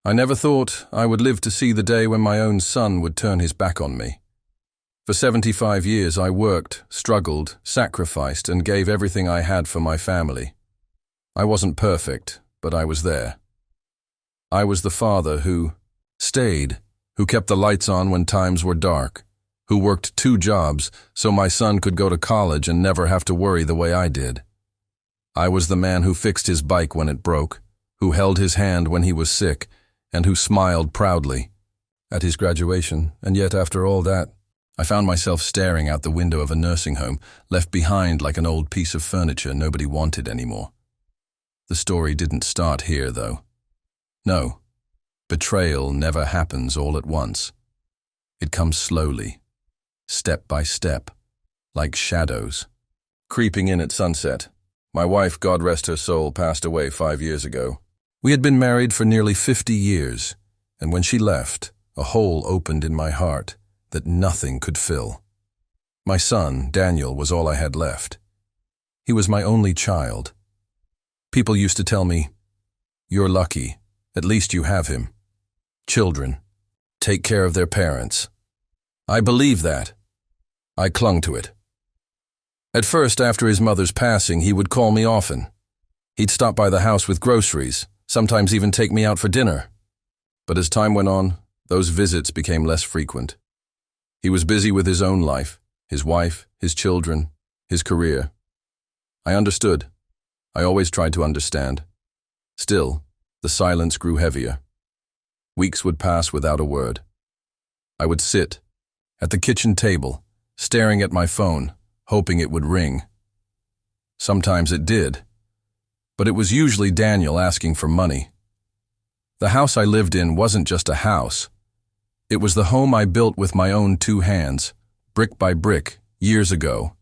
I never thought I would live to see the day when my own son would turn his back on me. For 75 years I worked, struggled, sacrificed, and gave everything I had for my family. I wasn't perfect, but I was there. I was the father who stayed, who kept the lights on when times were dark, who worked 2 jobs so my son could go to college and never have to worry the way I did. I was the man who fixed his bike when it broke, who held his hand when he was sick, and who smiled proudly at his graduation. And yet, after all that, I found myself staring out the window of a nursing home, left behind like an old piece of furniture nobody wanted anymore. The story didn't start here, though. No, betrayal never happens all at once. It comes slowly, step by step, like shadows. Creeping in at sunset. My wife, God rest her soul, passed away 5 years ago. We had been married for nearly 50 years, and when she left, a hole opened in my heart that nothing could fill. My son, Daniel, was all I had left. He was my only child. People used to tell me, "You're lucky, at least you have him. Children take care of their parents." I believed that. I clung to it. At first, after his mother's passing, he would call me often. He'd stop by the house with groceries, sometimes even take me out for dinner. But as time went on, those visits became less frequent. He was busy with his own life, his wife, his children, his career. I understood. I always tried to understand. Still, the silence grew heavier. Weeks would pass without a word. I would sit at the kitchen table, staring at my phone, hoping it would ring. Sometimes it did, but it was usually Daniel asking for money. The house I lived in wasn't just a house. It was the home I built with my own 2 hands, brick by brick, years ago,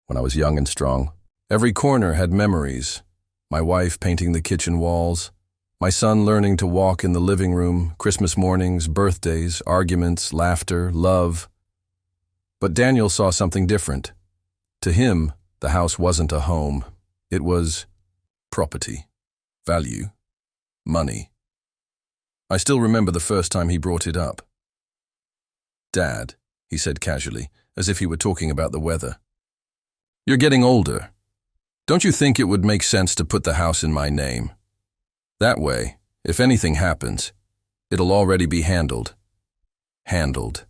when I was young and strong. Every corner had memories. My wife painting the kitchen walls, my son learning to walk in the living room, Christmas mornings, birthdays, arguments, laughter, love. But Daniel saw something different. To him, the house wasn't a home. It was property, value, money. I still remember the first time he brought it up. "Dad," he said casually, as if he were talking about the weather. "You're getting older. Don't you think it would make sense to put the house in my name? That way, if anything happens, it'll already be handled." Handled.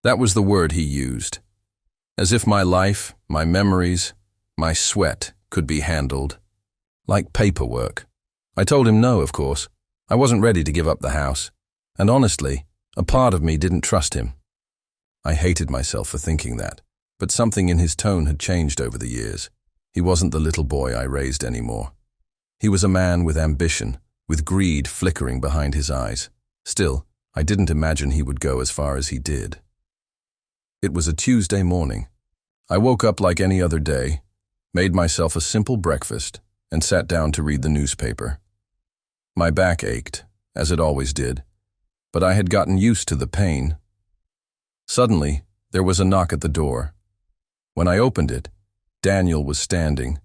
That was the word he used. As if my life, my memories, my sweat could be handled. Like paperwork. I told him no, of course. I wasn't ready to give up the house. And honestly, a part of me didn't trust him. I hated myself for thinking that, but something in his tone had changed over the years. He wasn't the little boy I raised anymore. He was a man with ambition, with greed flickering behind his eyes. Still, I didn't imagine he would go as far as he did. It was a Tuesday morning. I woke up like any other day, made myself a simple breakfast, and sat down to read the newspaper. My back ached, as it always did, but I had gotten used to the pain. Suddenly, there was a knock at the door. When I opened it, Daniel was standing.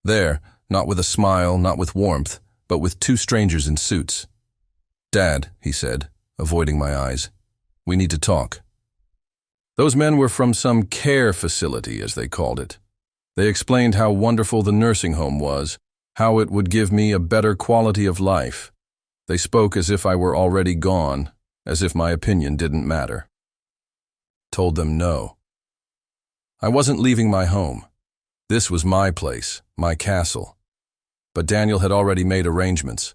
There, not with a smile, not with warmth, but with 2 strangers in suits. "Dad," he said, avoiding my eyes, "we need to talk." Those men were from some care facility, as they called it. They explained how wonderful the nursing home was, how it would give me a better quality of life. They spoke as if I were already gone, as if my opinion didn't matter. Told them no. I wasn't leaving my home. This was my place, my castle. But Daniel had already made arrangements.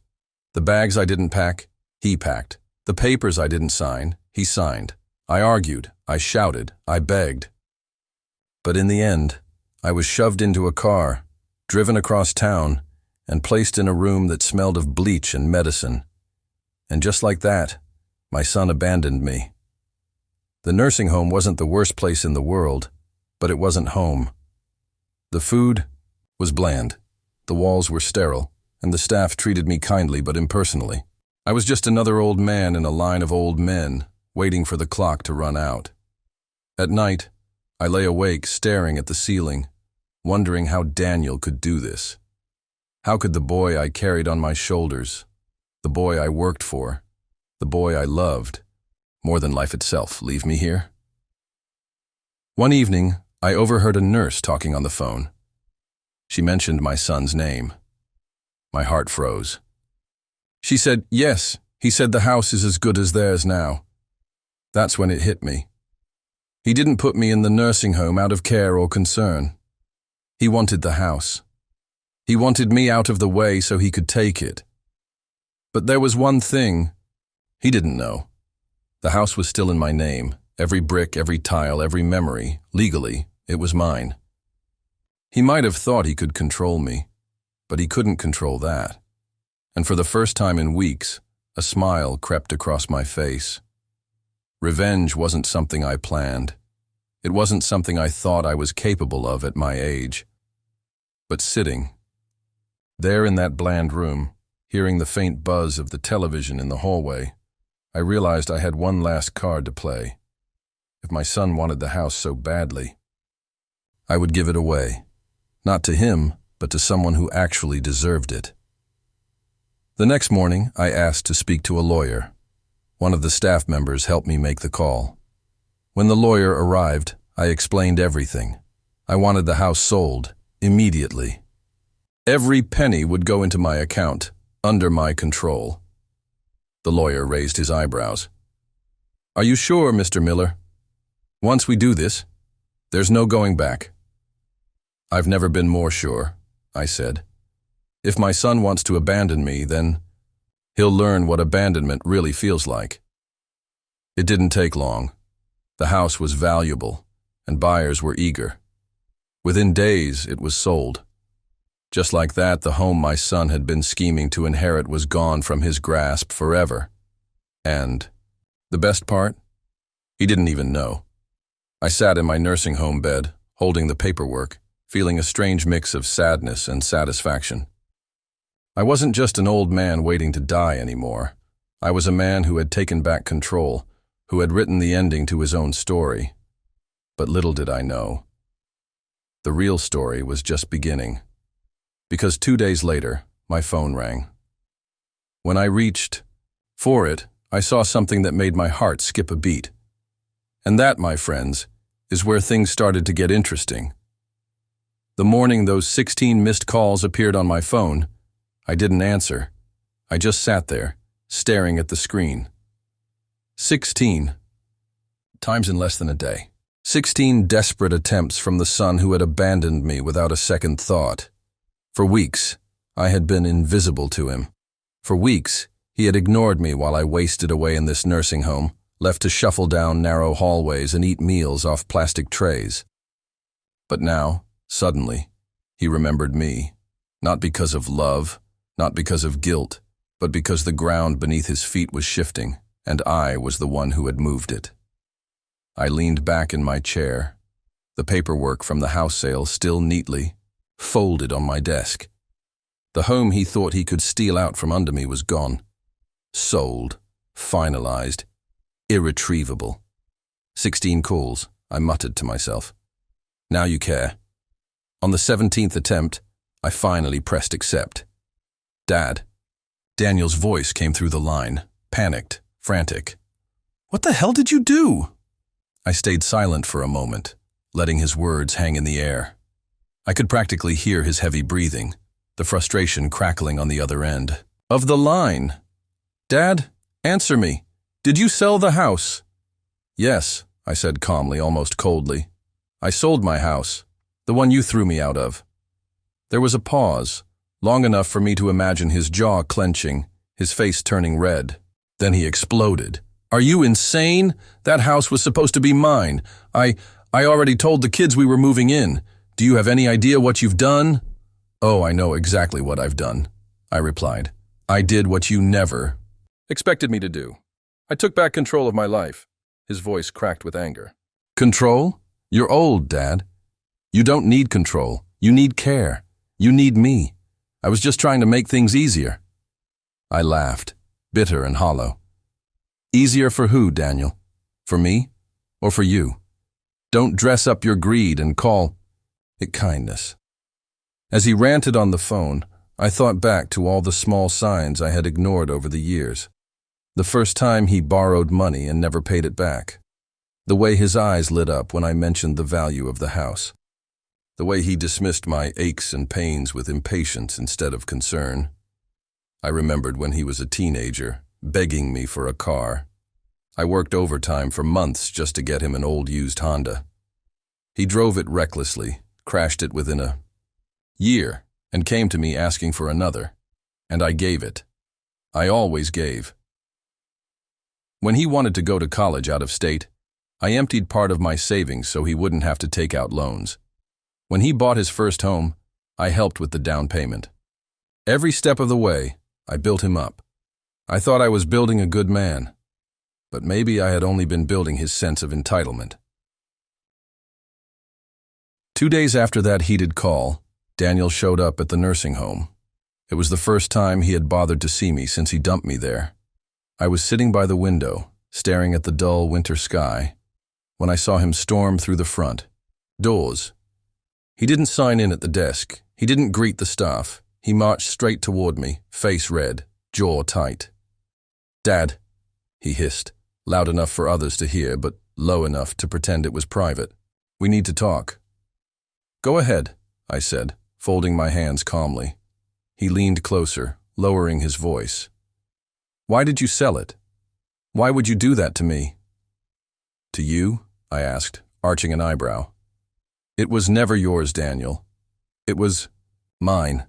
The bags I didn't pack, he packed. The papers I didn't sign, he signed. I argued, I shouted, I begged. But in the end, I was shoved into a car, driven across town, and placed in a room that smelled of bleach and medicine. And just like that, my son abandoned me. The nursing home wasn't the worst place in the world, but it wasn't home. The food was bland, the walls were sterile, and the staff treated me kindly but impersonally. I was just another old man in a line of old men, waiting for the clock to run out. At night, I lay awake staring at the ceiling, wondering how Daniel could do this. How could the boy I carried on my shoulders, the boy I worked for, the boy I loved, more than life itself, leave me here? One evening, I overheard a nurse talking on the phone. She mentioned my son's name. My heart froze. She said, "Yes, he said the house is as good as theirs now." That's when it hit me. He didn't put me in the nursing home out of care or concern. He wanted the house. He wanted me out of the way so he could take it. But there was one thing he didn't know. The house was still in my name. Every brick, every tile, every memory. Legally, it was mine. He might have thought he could control me, but he couldn't control that. And for the first time in weeks, a smile crept across my face. Revenge wasn't something I planned. It wasn't something I thought I was capable of at my age. But sitting there in that bland room, hearing the faint buzz of the television in the hallway, I realized I had one last card to play. If my son wanted the house so badly, I would give it away. Not to him, but to someone who actually deserved it. The next morning, I asked to speak to a lawyer. One of the staff members helped me make the call. When the lawyer arrived, I explained everything. I wanted the house sold, immediately. Every penny would go into my account, under my control. The lawyer raised his eyebrows. "Are you sure, Mr. Miller? Once we do this, there's no going back." "I've never been more sure," I said. "If my son wants to abandon me, then he'll learn what abandonment really feels like." It didn't take long. The house was valuable, and buyers were eager. Within days, it was sold. Just like that, the home my son had been scheming to inherit was gone from his grasp forever. And the best part? He didn't even know. I sat in my nursing home bed, holding the paperwork, feeling a strange mix of sadness and satisfaction. I wasn't just an old man waiting to die anymore. I was a man who had taken back control, who had written the ending to his own story. But little did I know, the real story was just beginning. Because 2 days later, my phone rang. When I reached for it, I saw something that made my heart skip a beat. And that, my friends, is where things started to get interesting. The morning those 16 missed calls appeared on my phone, I didn't answer. I just sat there, staring at the screen. 16 times in less than a day. 16 desperate attempts from the son who had abandoned me without a second thought. For weeks, I had been invisible to him. For weeks, he had ignored me while I wasted away in this nursing home, left to shuffle down narrow hallways and eat meals off plastic trays. But now, suddenly, he remembered me, not because of love, not because of guilt, but because the ground beneath his feet was shifting, and I was the one who had moved it. I leaned back in my chair, the paperwork from the house sale still neatly folded on my desk. The home he thought he could steal out from under me was gone. Sold, finalized, irretrievable. 16 calls, I muttered to myself. Now you care. On the 17th attempt, I finally pressed accept. "Dad." Daniel's voice came through the line, panicked, frantic. "What the hell did you do?" I stayed silent for a moment, letting his words hang in the air. I could practically hear his heavy breathing, the frustration crackling on the other end of the line. "Dad, answer me. Did you sell the house?" "Yes," I said calmly, almost coldly. "I sold my house, the one you threw me out of." There was a pause, long enough for me to imagine his jaw clenching, his face turning red. Then he exploded. "Are you insane? That house was supposed to be mine. I already told the kids we were moving in. Do you have any idea what you've done?" "Oh, I know exactly what I've done," I replied. "I did what you never expected me to do. I took back control of my life." His voice cracked with anger. "Control? You're old, Dad. You don't need control. You need care. You need me. I was just trying to make things easier." I laughed, bitter and hollow. "Easier for who, Daniel? For me? Or for you? Don't dress up your greed and call it kindness." As he ranted on the phone, I thought back to all the small signs I had ignored over the years. The first time he borrowed money and never paid it back. The way his eyes lit up when I mentioned the value of the house. The way he dismissed my aches and pains with impatience instead of concern. I remembered when he was a teenager, begging me for a car. I worked overtime for months just to get him an old used Honda. He drove it recklessly, crashed it within a year, and came to me asking for another. And I gave it. I always gave. When he wanted to go to college out of state, I emptied part of my savings so he wouldn't have to take out loans. When he bought his first home, I helped with the down payment. Every step of the way, I built him up. I thought I was building a good man, but maybe I had only been building his sense of entitlement. 2 days after that heated call, Daniel showed up at the nursing home. It was the first time he had bothered to see me since he dumped me there. I was sitting by the window, staring at the dull winter sky, when I saw him storm through the front doors. He didn't sign in at the desk. He didn't greet the staff. He marched straight toward me, face red, jaw tight. "Dad," he hissed, loud enough for others to hear, but low enough to pretend it was private. "We need to talk." "Go ahead," I said, folding my hands calmly. He leaned closer, lowering his voice. "Why did you sell it? Why would you do that to me?" "To you?" I asked, arching an eyebrow. "It was never yours, Daniel. It was mine.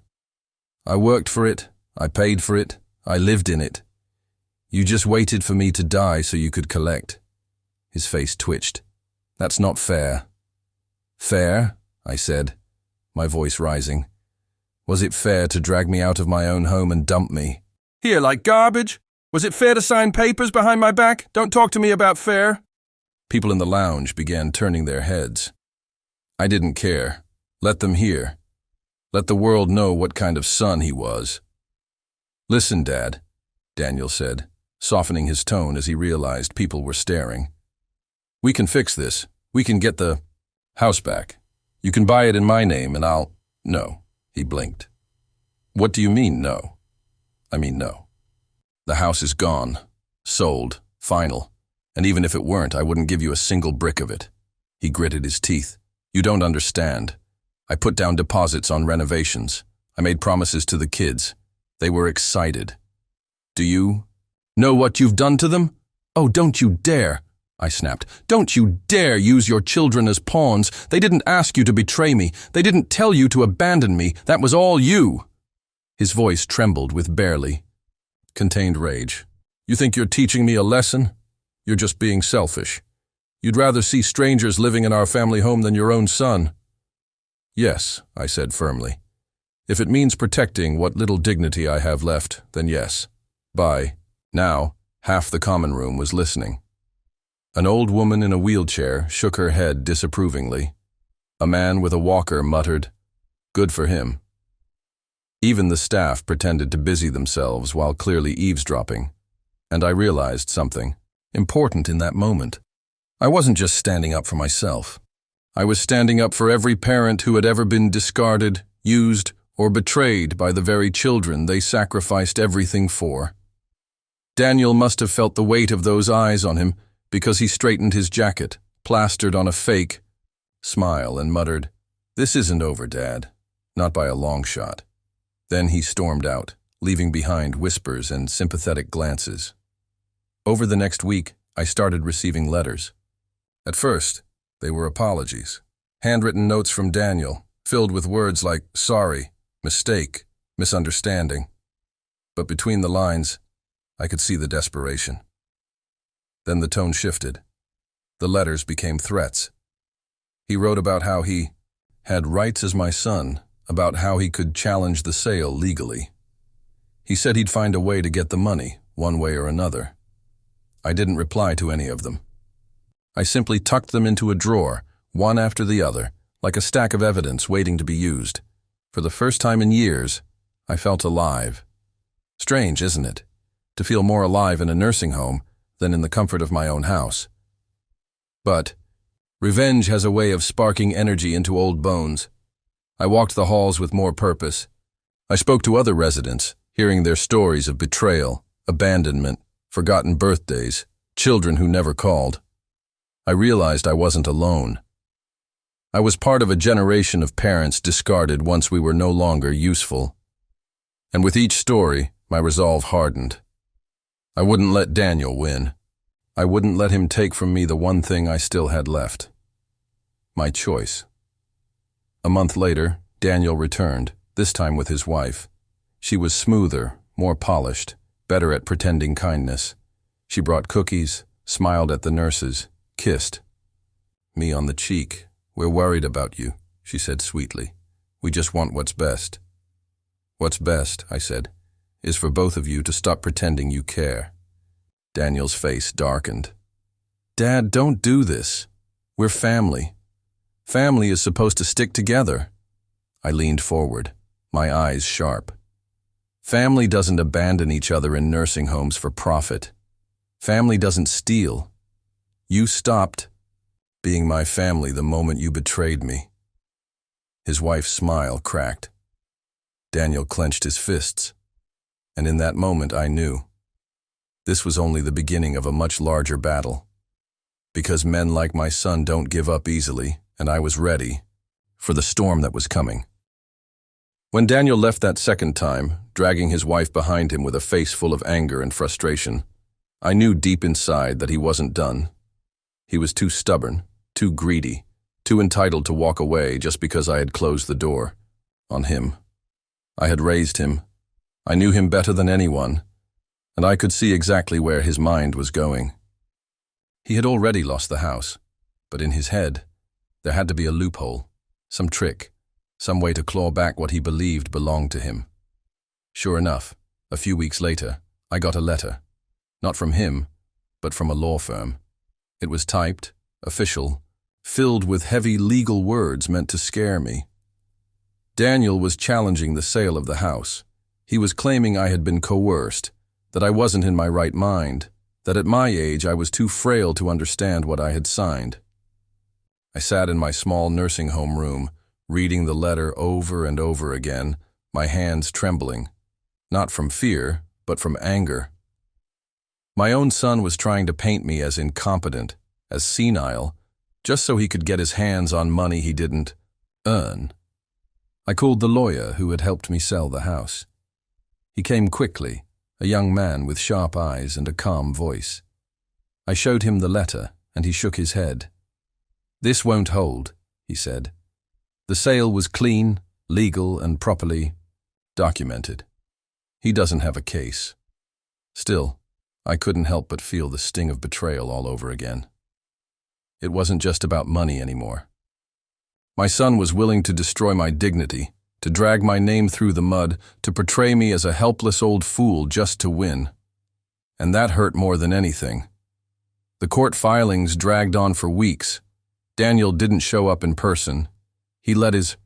I worked for it, I paid for it, I lived in it. You just waited for me to die so you could collect." His face twitched. "That's not fair." "Fair?" I said, my voice rising. "Was it fair to drag me out of my own home and dump me?" "Here, like garbage? Was it fair to sign papers behind my back? Don't talk to me about fair." People in the lounge began turning their heads. I didn't care. Let them hear. Let the world know what kind of son he was. "Listen, Dad," Daniel said, softening his tone as he realized people were staring. "We can fix this. We can get the house back. You can buy it in my name and I'll—" "No," he blinked. "What do you mean, no?" "I mean, no. The house is gone. Sold. Final. And even if it weren't, I wouldn't give you a single brick of it." He gritted his teeth. "You don't understand. I put down deposits on renovations. I made promises to the kids. They were excited. Do you know what you've done to them? Oh, don't you dare!" I snapped. "Don't you dare use your children as pawns. They didn't ask you to betray me. They didn't tell you to abandon me. That was all you." His voice trembled with barely contained rage. "You think you're teaching me a lesson? You're just being selfish. You'd rather see strangers living in our family home than your own son." "Yes," I said firmly. "If it means protecting what little dignity I have left, then yes." By now, half the common room was listening. An old woman in a wheelchair shook her head disapprovingly. A man with a walker muttered, "Good for him." Even the staff pretended to busy themselves while clearly eavesdropping, and I realized something important in that moment. I wasn't just standing up for myself. I was standing up for every parent who had ever been discarded, used, or betrayed by the very children they sacrificed everything for. Daniel must have felt the weight of those eyes on him because he straightened his jacket, plastered on a fake smile, and muttered, "This isn't over, Dad. Not by a long shot." Then he stormed out, leaving behind whispers and sympathetic glances. Over the next week, I started receiving letters. At first, they were apologies, handwritten notes from Daniel, filled with words like sorry, mistake, misunderstanding. But between the lines, I could see the desperation. Then the tone shifted. The letters became threats. He wrote about how he had rights as my son, about how he could challenge the sale legally. He said he'd find a way to get the money, one way or another. I didn't reply to any of them. I simply tucked them into a drawer, one after the other, like a stack of evidence waiting to be used. For the first time in years, I felt alive. Strange, isn't it? To feel more alive in a nursing home than in the comfort of my own house. But revenge has a way of sparking energy into old bones. I walked the halls with more purpose. I spoke to other residents, hearing their stories of betrayal, abandonment, forgotten birthdays, children who never called. I realized I wasn't alone. I was part of a generation of parents discarded once we were no longer useful. And with each story, my resolve hardened. I wouldn't let Daniel win. I wouldn't let him take from me the one thing I still had left. My choice. A month later, Daniel returned, this time with his wife. She was smoother, more polished, better at pretending kindness. She brought cookies, smiled at the nurses, kissed me on the cheek. "We're worried about you," she said sweetly. "We just want what's best." "What's best," I said, "is for both of you to stop pretending you care." Daniel's face darkened. "Dad, don't do this. We're family. Family is supposed to stick together." I leaned forward, my eyes sharp. Family doesn't abandon each other in nursing homes for profit. Family doesn't steal. You stopped being my family the moment you betrayed me. His wife's smile cracked. Daniel clenched his fists. And in that moment I knew. This was only the beginning of a much larger battle. Because men like my son don't give up easily, and I was ready for the storm that was coming. When Daniel left that second time, dragging his wife behind him with a face full of anger and frustration, I knew deep inside that he wasn't done. He was too stubborn, too greedy, too entitled to walk away just because I had closed the door on him. I had raised him. I knew him better than anyone, and I could see exactly where his mind was going. He had already lost the house, but in his head, there had to be a loophole, some trick, some way to claw back what he believed belonged to him. Sure enough, a few weeks later, I got a letter. Not from him, but from a law firm. It was typed, official, filled with heavy legal words meant to scare me. Daniel was challenging the sale of the house. He was claiming I had been coerced, that I wasn't in my right mind, that at my age I was too frail to understand what I had signed. I sat in my small nursing home room, reading the letter over and over again, my hands trembling, not from fear, but from anger. My own son was trying to paint me as incompetent, as senile, just so he could get his hands on money he didn't earn. I called the lawyer who had helped me sell the house. He came quickly, a young man with sharp eyes and a calm voice. I showed him the letter, and he shook his head. "This won't hold," he said. "The sale was clean, legal, and properly documented. He doesn't have a case." Still, I couldn't help but feel the sting of betrayal all over again. It wasn't just about money anymore. My son was willing to destroy my dignity, to drag my name through the mud, to portray me as a helpless old fool just to win. And that hurt more than anything. The court filings dragged on for weeks. Daniel didn't show up in person. He let his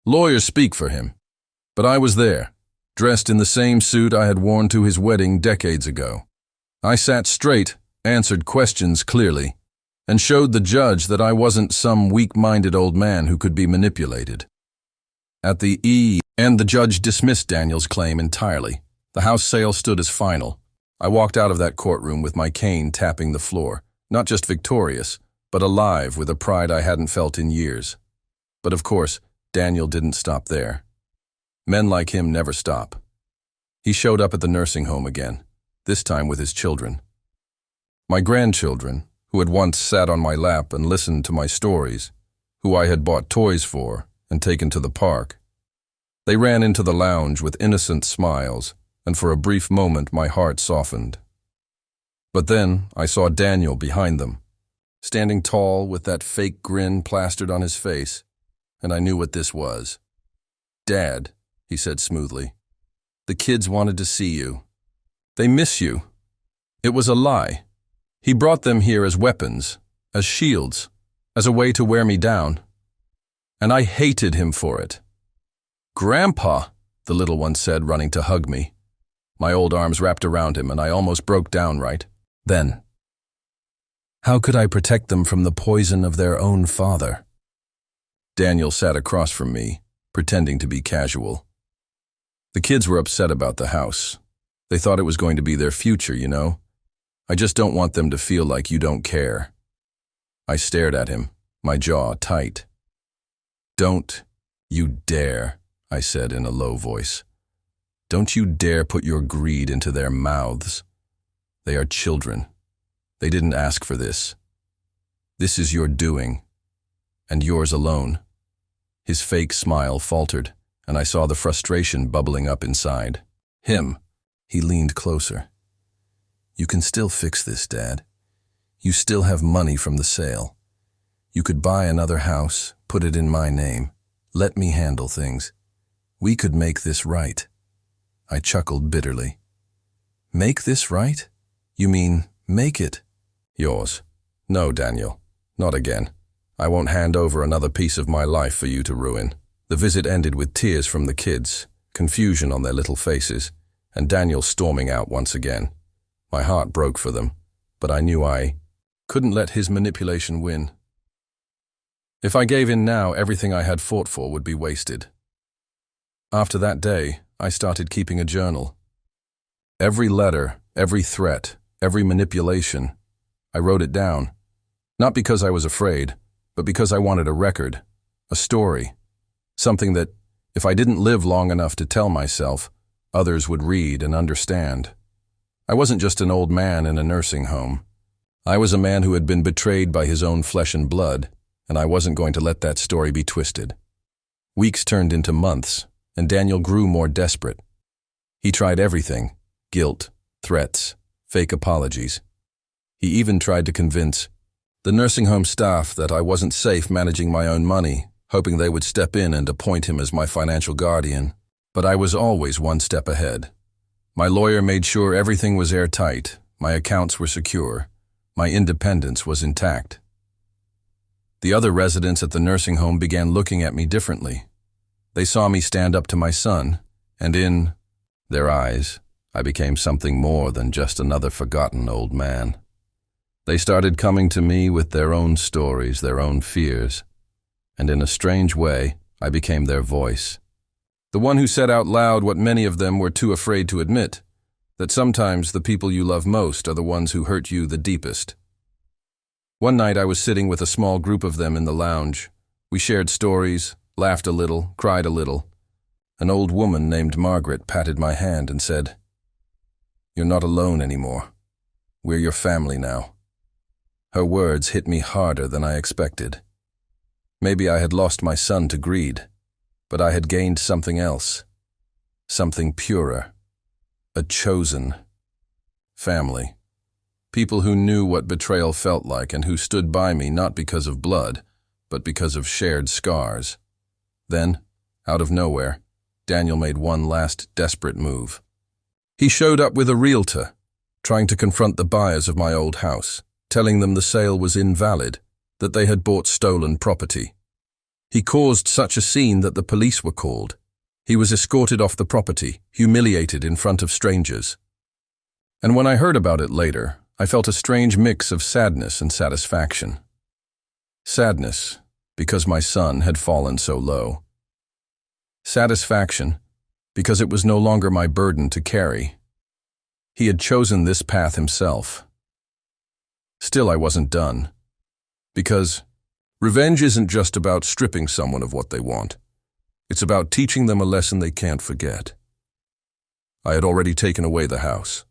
lawyers speak for him. But I was there, dressed in the same suit I had worn to his wedding decades ago. I sat straight, answered questions clearly, and showed the judge that I wasn't some weak-minded old man who could be manipulated. At the end, the judge dismissed Daniel's claim entirely. The house sale stood as final. I walked out of that courtroom with my cane tapping the floor, not just victorious, but alive with a pride I hadn't felt in years. But of course, Daniel didn't stop there. Men like him never stop. He showed up at the nursing home again, this time with his children. My grandchildren, who had once sat on my lap and listened to my stories, who I had bought toys for and taken to the park. They ran into the lounge with innocent smiles, and for a brief moment my heart softened. But then I saw Daniel behind them, standing tall with that fake grin plastered on his face, and I knew what this was. "Dad," he said smoothly, "the kids wanted to see you. They miss you." It was a lie. He brought them here as weapons, as shields, as a way to wear me down. And I hated him for it. "Grandpa," the little one said, running to hug me. My old arms wrapped around him, and I almost broke down right then. How could I protect them from the poison of their own father? Daniel sat across from me, pretending to be casual. The kids were upset about the house. They thought it was going to be their future, you know? I just don't want them to feel like you don't care. I stared at him, my jaw tight. Don't you dare, I said in a low voice. Don't you dare put your greed into their mouths. They are children. They didn't ask for this. This is your doing, and yours alone. His fake smile faltered, and I saw the frustration bubbling up inside. Him. He leaned closer. You can still fix this, Dad. You still have money from the sale. You could buy another house, put it in my name. Let me handle things. We could make this right. I chuckled bitterly. Make this right? You mean make it? Yours. No, Daniel. Not again. I won't hand over another piece of my life for you to ruin. The visit ended with tears from the kids, confusion on their little faces, and Daniel storming out once again. My heart broke for them, but I knew I couldn't let his manipulation win. If I gave in now, everything I had fought for would be wasted. After that day, I started keeping a journal. Every letter, every threat, every manipulation, I wrote it down. Not because I was afraid, but because I wanted a record, a story, something that, if I didn't live long enough to tell myself, others would read and understand. I wasn't just an old man in a nursing home. I was a man who had been betrayed by his own flesh and blood, and I wasn't going to let that story be twisted. Weeks turned into months, and Daniel grew more desperate. He tried everything: guilt, threats, fake apologies. He even tried to convince the nursing home staff that I wasn't safe managing my own money, hoping they would step in and appoint him as my financial guardian. But I was always one step ahead. My lawyer made sure everything was airtight, my accounts were secure, my independence was intact. The other residents at the nursing home began looking at me differently. They saw me stand up to my son, and in their eyes, I became something more than just another forgotten old man. They started coming to me with their own stories, their own fears, and in a strange way, I became their voice. The one who said out loud what many of them were too afraid to admit, that sometimes the people you love most are the ones who hurt you the deepest. One night I was sitting with a small group of them in the lounge. We shared stories, laughed a little, cried a little. An old woman named Margaret patted my hand and said, "You're not alone anymore. We're your family now." Her words hit me harder than I expected. Maybe I had lost my son to greed, but I had gained something else, something purer, a chosen family. People who knew what betrayal felt like and who stood by me not because of blood, but because of shared scars. Then, out of nowhere, Daniel made one last desperate move. He showed up with a realtor, trying to confront the buyers of my old house, telling them the sale was invalid, that they had bought stolen property. He caused such a scene that the police were called. He was escorted off the property, humiliated in front of strangers. And when I heard about it later, I felt a strange mix of sadness and satisfaction. Sadness, because my son had fallen so low. Satisfaction, because it was no longer my burden to carry. He had chosen this path himself. Still, I wasn't done. Because revenge isn't just about stripping someone of what they want. It's about teaching them a lesson they can't forget. I had already taken away the house.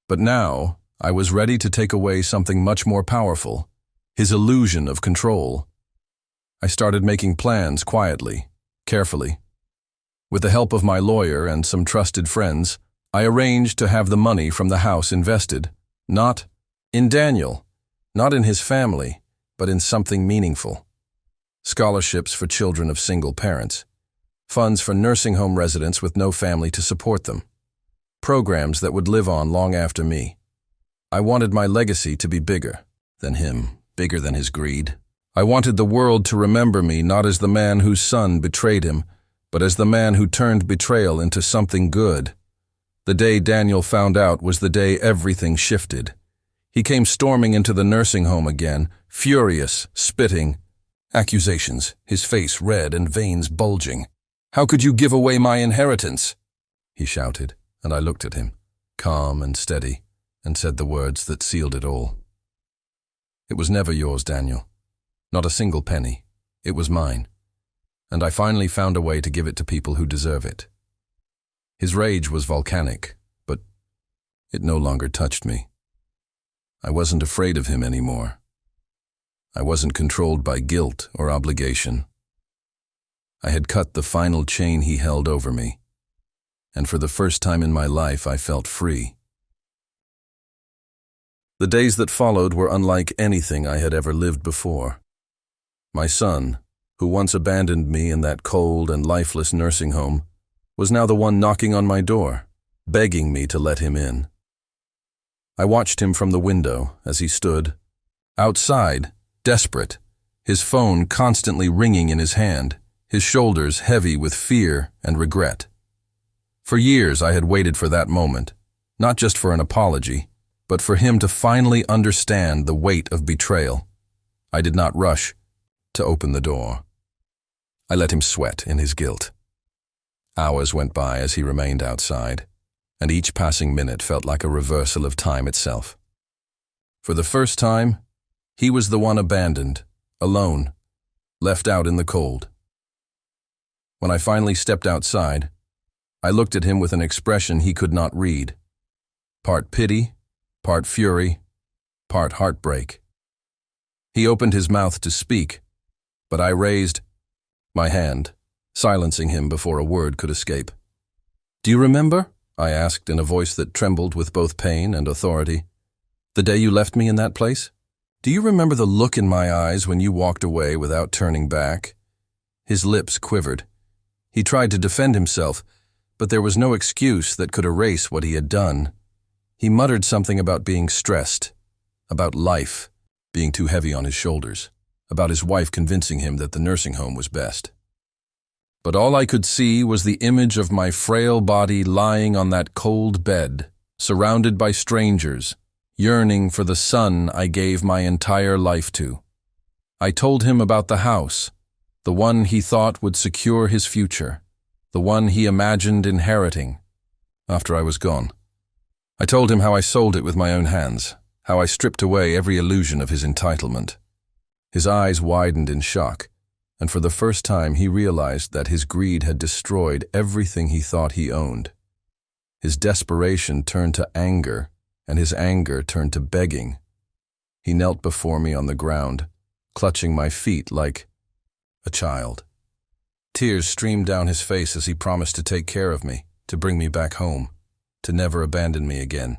But now, I was ready to take away something much more powerful, his illusion of control. I started making plans quietly, carefully. With the help of my lawyer and some trusted friends, I arranged to have the money from the house invested, not in Daniel, not in his family, but in something meaningful. Scholarships for children of single parents, funds for nursing home residents with no family to support them, programs that would live on long after me. I wanted my legacy to be bigger than him, bigger than his greed. I wanted the world to remember me not as the man whose son betrayed him, but as the man who turned betrayal into something good. The day Daniel found out was the day everything shifted. He came storming into the nursing home again, furious, spitting. Accusations, his face red and veins bulging. "How could you give away my inheritance?" he shouted, and I looked at him, calm and steady, and said the words that sealed it all. It was never yours, Daniel. Not a single penny. It was mine. And I finally found a way to give it to people who deserve it. His rage was volcanic, but it no longer touched me. I wasn't afraid of him anymore. I wasn't controlled by guilt or obligation. I had cut the final chain he held over me, and for the first time in my life I felt free. The days that followed were unlike anything I had ever lived before. My son, who once abandoned me in that cold and lifeless nursing home, was now the one knocking on my door, begging me to let him in. I watched him from the window as he stood, outside, desperate, his phone constantly ringing in his hand, his shoulders heavy with fear and regret. For years I had waited for that moment, not just for an apology, but for him to finally understand the weight of betrayal. I did not rush to open the door. I let him sweat in his guilt. Hours went by as he remained outside, and each passing minute felt like a reversal of time itself. For the first time, he was the one abandoned, alone, left out in the cold. When I finally stepped outside, I looked at him with an expression he could not read. Part pity, part fury, part heartbreak. He opened his mouth to speak, but I raised my hand, silencing him before a word could escape. "Do you remember?" I asked in a voice that trembled with both pain and authority. "The day you left me in that place? Do you remember the look in my eyes when you walked away without turning back?" His lips quivered. He tried to defend himself, but there was no excuse that could erase what he had done. He muttered something about being stressed, about life being too heavy on his shoulders, about his wife convincing him that the nursing home was best. But all I could see was the image of my frail body lying on that cold bed, surrounded by strangers, yearning for the son I gave my entire life to. I told him about the house, the one he thought would secure his future, the one he imagined inheriting after I was gone. I told him how I sold it with my own hands, how I stripped away every illusion of his entitlement. His eyes widened in shock, and for the first time he realized that his greed had destroyed everything he thought he owned. His desperation turned to anger, and his anger turned to begging. He knelt before me on the ground, clutching my feet like a child. Tears streamed down his face as he promised to take care of me, to bring me back home, to never abandon me again.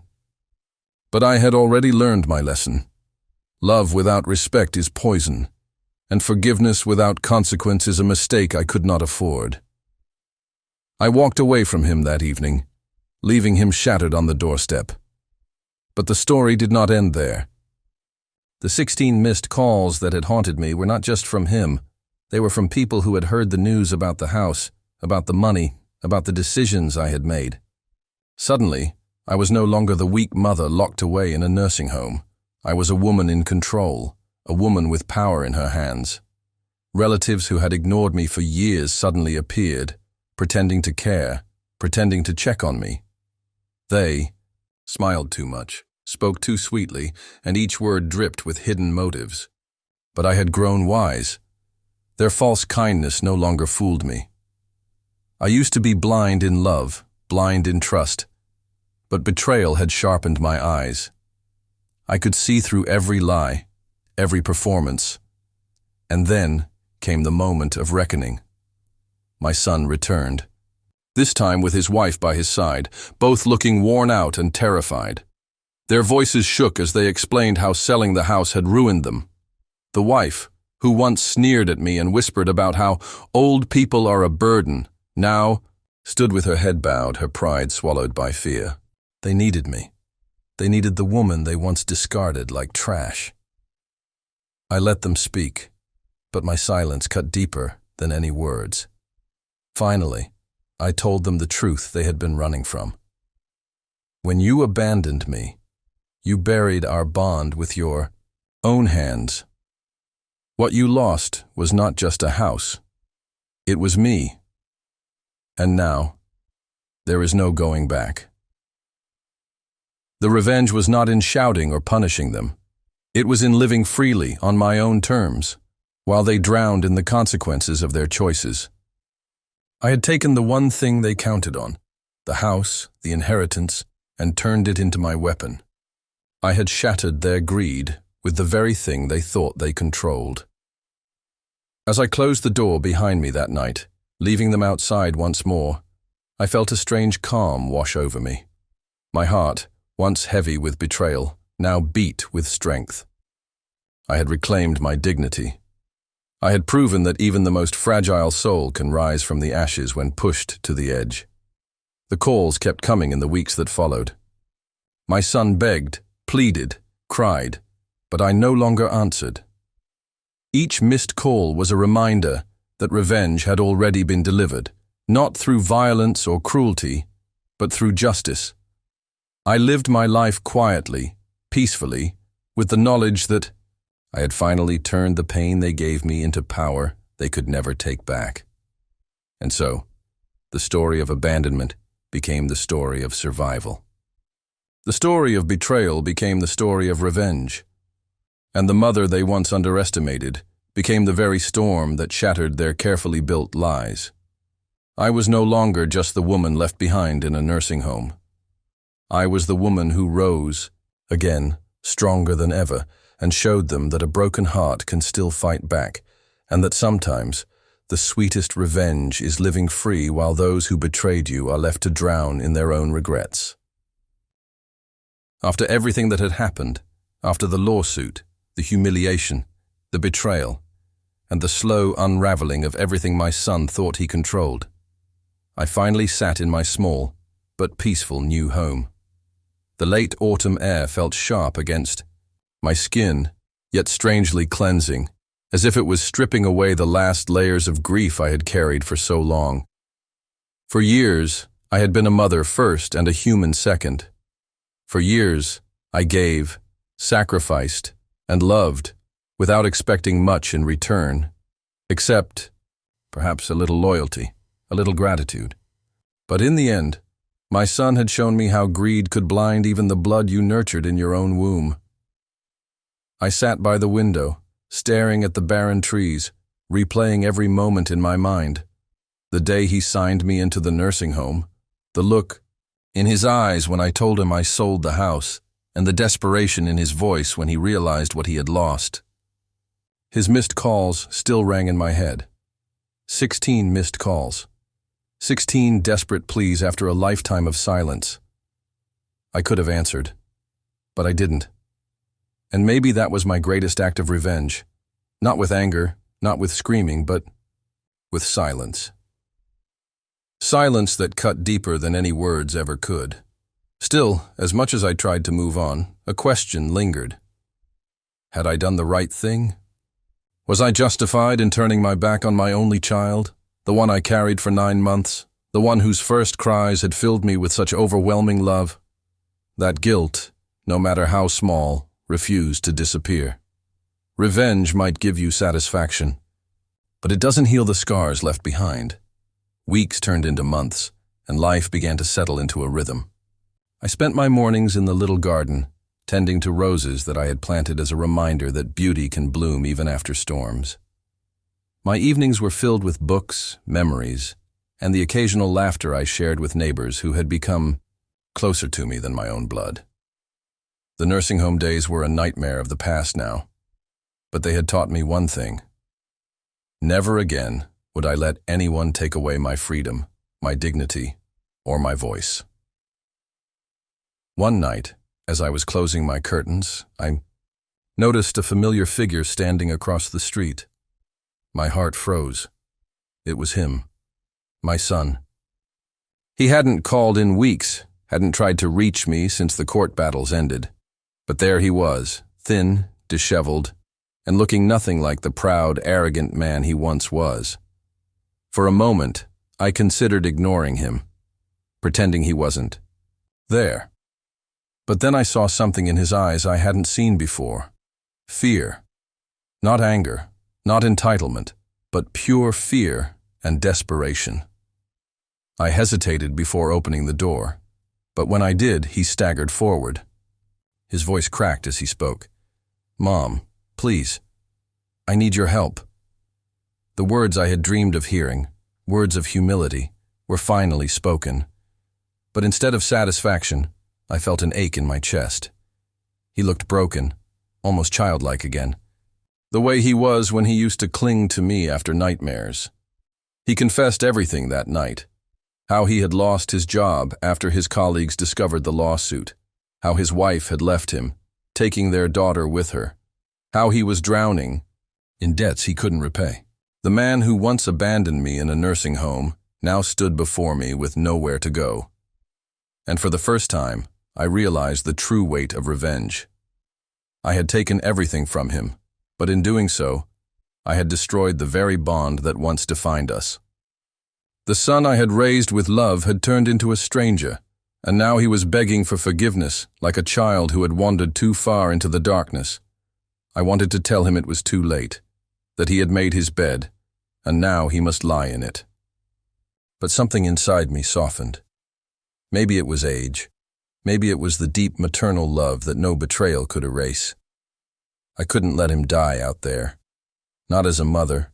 But I had already learned my lesson. Love without respect is poison, and forgiveness without consequence is a mistake I could not afford. I walked away from him that evening, leaving him shattered on the doorstep. But the story did not end there. The 16 missed calls that had haunted me were not just from him. They were from people who had heard the news about the house, about the money, about the decisions I had made. Suddenly, I was no longer the weak mother locked away in a nursing home. I was a woman in control, a woman with power in her hands. Relatives who had ignored me for years suddenly appeared, pretending to care, pretending to check on me. They smiled too much, spoke too sweetly, and each word dripped with hidden motives. But I had grown wise. Their false kindness no longer fooled me. I used to be blind in love, blind in trust, but betrayal had sharpened my eyes. I could see through every lie, every performance. And then came the moment of reckoning. My son returned, this time with his wife by his side, both looking worn out and terrified. Their voices shook as they explained how selling the house had ruined them. The wife, who once sneered at me and whispered about how old people are a burden, now stood with her head bowed, her pride swallowed by fear. They needed me. They needed the woman they once discarded like trash. I let them speak, but my silence cut deeper than any words. Finally, I told them the truth they had been running from. When you abandoned me, you buried our bond with your own hands. What you lost was not just a house. It was me. And now, There is no going back. The revenge was not in shouting or punishing them. It was in living freely on my own terms, while they drowned in the consequences of their choices. I had taken the one thing they counted on, the house, the inheritance, and turned it into my weapon. I had shattered their greed with the very thing they thought they controlled. As I closed the door behind me that night, leaving them outside once more, I felt a strange calm wash over me. My heart, once heavy with betrayal, now beat with strength. I had reclaimed my dignity. I had proven that even the most fragile soul can rise from the ashes when pushed to the edge. The calls kept coming in the weeks that followed. My son begged, pleaded, cried, but I no longer answered. Each missed call was a reminder that revenge had already been delivered, not through violence or cruelty, but through justice. I lived my life quietly, peacefully, with the knowledge that I had finally turned the pain they gave me into power they could never take back. And so, the story of abandonment became the story of survival. The story of betrayal became the story of revenge. And the mother they once underestimated became the very storm that shattered their carefully built lies. I was no longer just the woman left behind in a nursing home. I was the woman who rose, again, stronger than ever, and showed them that a broken heart can still fight back, and that sometimes the sweetest revenge is living free while those who betrayed you are left to drown in their own regrets. After everything that had happened, after the lawsuit, the humiliation, the betrayal, and the slow unraveling of everything my son thought he controlled, I finally sat in my small but peaceful new home. The late autumn air felt sharp against my skin, yet strangely cleansing, as if it was stripping away the last layers of grief I had carried for so long. For years, I had been a mother first and a human second. For years, I gave, sacrificed, and loved without expecting much in return, except perhaps a little loyalty, a little gratitude. But in the end, my son had shown me how greed could blind even the blood you nurtured in your own womb. I sat by the window, staring at the barren trees, replaying every moment in my mind. The day he signed me into the nursing home, the look in his eyes when I told him I sold the house, and the desperation in his voice when he realized what he had lost. His missed calls still rang in my head. 16 missed calls. 16 desperate pleas after a lifetime of silence. I could have answered, but I didn't. And maybe that was my greatest act of revenge. Not with anger, not with screaming, but with silence. Silence that cut deeper than any words ever could. Still, as much as I tried to move on, a question lingered. Had I done the right thing? Was I justified in turning my back on my only child, the one I carried for 9 months, the one whose first cries had filled me with such overwhelming love? That guilt, no matter how small, refused to disappear. Revenge might give you satisfaction, but it doesn't heal the scars left behind. Weeks turned into months, and life began to settle into a rhythm. I spent my mornings in the little garden, tending to roses that I had planted as a reminder that beauty can bloom even after storms. My evenings were filled with books, memories, and the occasional laughter I shared with neighbors who had become closer to me than my own blood. The nursing home days were a nightmare of the past now, but they had taught me one thing. Never again would I let anyone take away my freedom, my dignity, or my voice. One night, as I was closing my curtains, I noticed a familiar figure standing across the street. My heart froze. It was him, my son. He hadn't called in weeks, hadn't tried to reach me since the court battles ended. But there he was, thin, disheveled, and looking nothing like the proud, arrogant man he once was. For a moment, I considered ignoring him, pretending he wasn't there. But then I saw something in his eyes I hadn't seen before. Fear. Not anger, not entitlement, but pure fear and desperation. I hesitated before opening the door, but when I did, he staggered forward. His voice cracked as he spoke. "Mom, please, I need your help." The words I had dreamed of hearing, words of humility, were finally spoken. But instead of satisfaction, I felt an ache in my chest. He looked broken, almost childlike again, the way he was when he used to cling to me after nightmares. He confessed everything that night. How he had lost his job after his colleagues discovered the lawsuit. How his wife had left him, taking their daughter with her. How he was drowning in debts he couldn't repay. The man who once abandoned me in a nursing home now stood before me with nowhere to go. And for the first time, I realized the true weight of revenge. I had taken everything from him, but in doing so, I had destroyed the very bond that once defined us. The son I had raised with love had turned into a stranger, and now he was begging for forgiveness like a child who had wandered too far into the darkness. I wanted to tell him it was too late, that he had made his bed, and now he must lie in it. But something inside me softened. Maybe it was age. Maybe it was the deep maternal love that no betrayal could erase. I couldn't let him die out there. Not as a mother,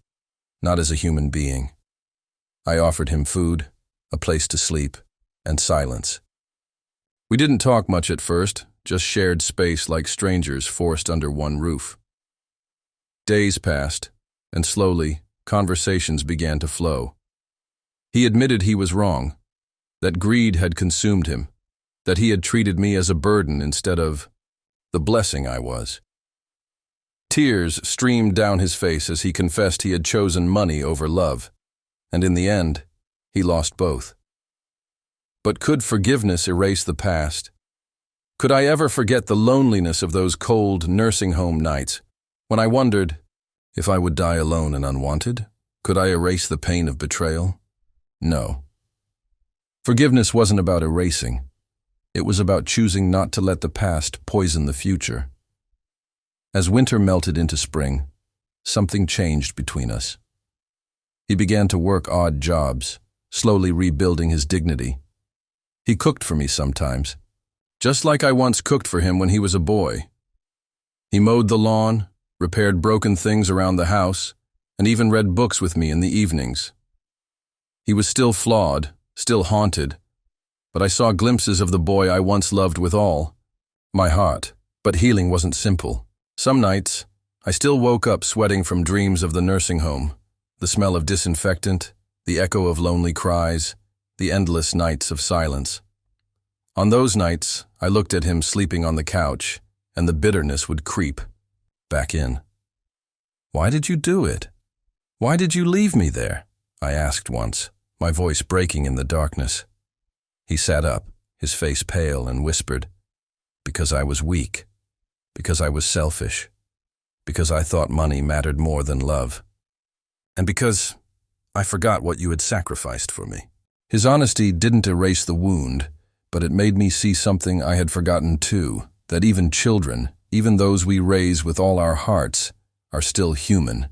not as a human being. I offered him food, a place to sleep, and silence. We didn't talk much at first, just shared space like strangers forced under one roof. Days passed, and slowly, conversations began to flow. He admitted he was wrong, that greed had consumed him, that he had treated me as a burden instead of the blessing I was. Tears streamed down his face as he confessed he had chosen money over love, and in the end, he lost both. But could forgiveness erase the past? Could I ever forget the loneliness of those cold nursing home nights, when I wondered, if I would die alone and unwanted, could I erase the pain of betrayal? No. Forgiveness wasn't about erasing. It was about choosing not to let the past poison the future. As winter melted into spring, something changed between us. He began to work odd jobs, slowly rebuilding his dignity. He cooked for me sometimes, just like I once cooked for him when he was a boy. He mowed the lawn, repaired broken things around the house, and even read books with me in the evenings. He was still flawed, still haunted, but I saw glimpses of the boy I once loved with all my heart. But healing wasn't simple. Some nights, I still woke up sweating from dreams of the nursing home, the smell of disinfectant, the echo of lonely cries, the endless nights of silence. On those nights, I looked at him sleeping on the couch, and the bitterness would creep back in. "Why did you do it? Why did you leave me there?" I asked once, my voice breaking in the darkness. He sat up, his face pale, and whispered, "Because I was weak. Because I was selfish. Because I thought money mattered more than love. And because I forgot what you had sacrificed for me." His honesty didn't erase the wound, but it made me see something I had forgotten too, that even children, even those we raise with all our hearts, are still human,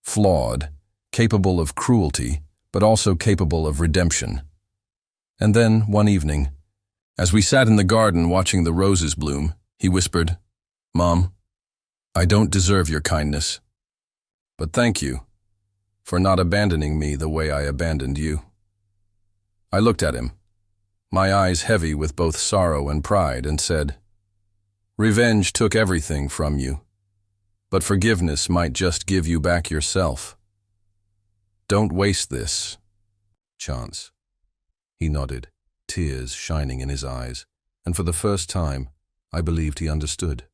flawed, capable of cruelty, but also capable of redemption. And then, one evening, as we sat in the garden watching the roses bloom, he whispered, "Mom, I don't deserve your kindness, but thank you for not abandoning me the way I abandoned you." I looked at him, my eyes heavy with both sorrow and pride, and said, "Revenge took everything from you, but forgiveness might just give you back yourself. Don't waste this chance." He nodded, tears shining in his eyes, and for the first time, I believed he understood.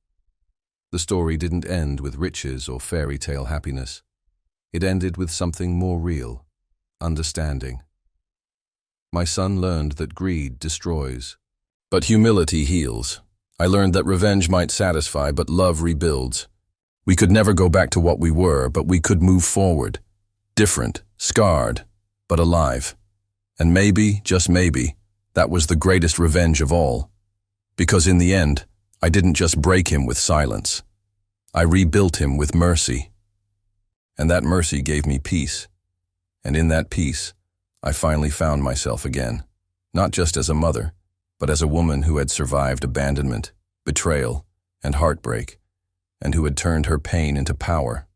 The story didn't end with riches or fairy tale happiness. It ended with something more real, understanding. My son learned that greed destroys, but humility heals. I learned that revenge might satisfy, but love rebuilds. We could never go back to what we were, but we could move forward, different, scarred, but alive. And maybe, just maybe, that was the greatest revenge of all. Because in the end, I didn't just break him with silence. I rebuilt him with mercy. And that mercy gave me peace. And in that peace, I finally found myself again, not just as a mother, but as a woman who had survived abandonment, betrayal, and heartbreak, and who had turned her pain into power.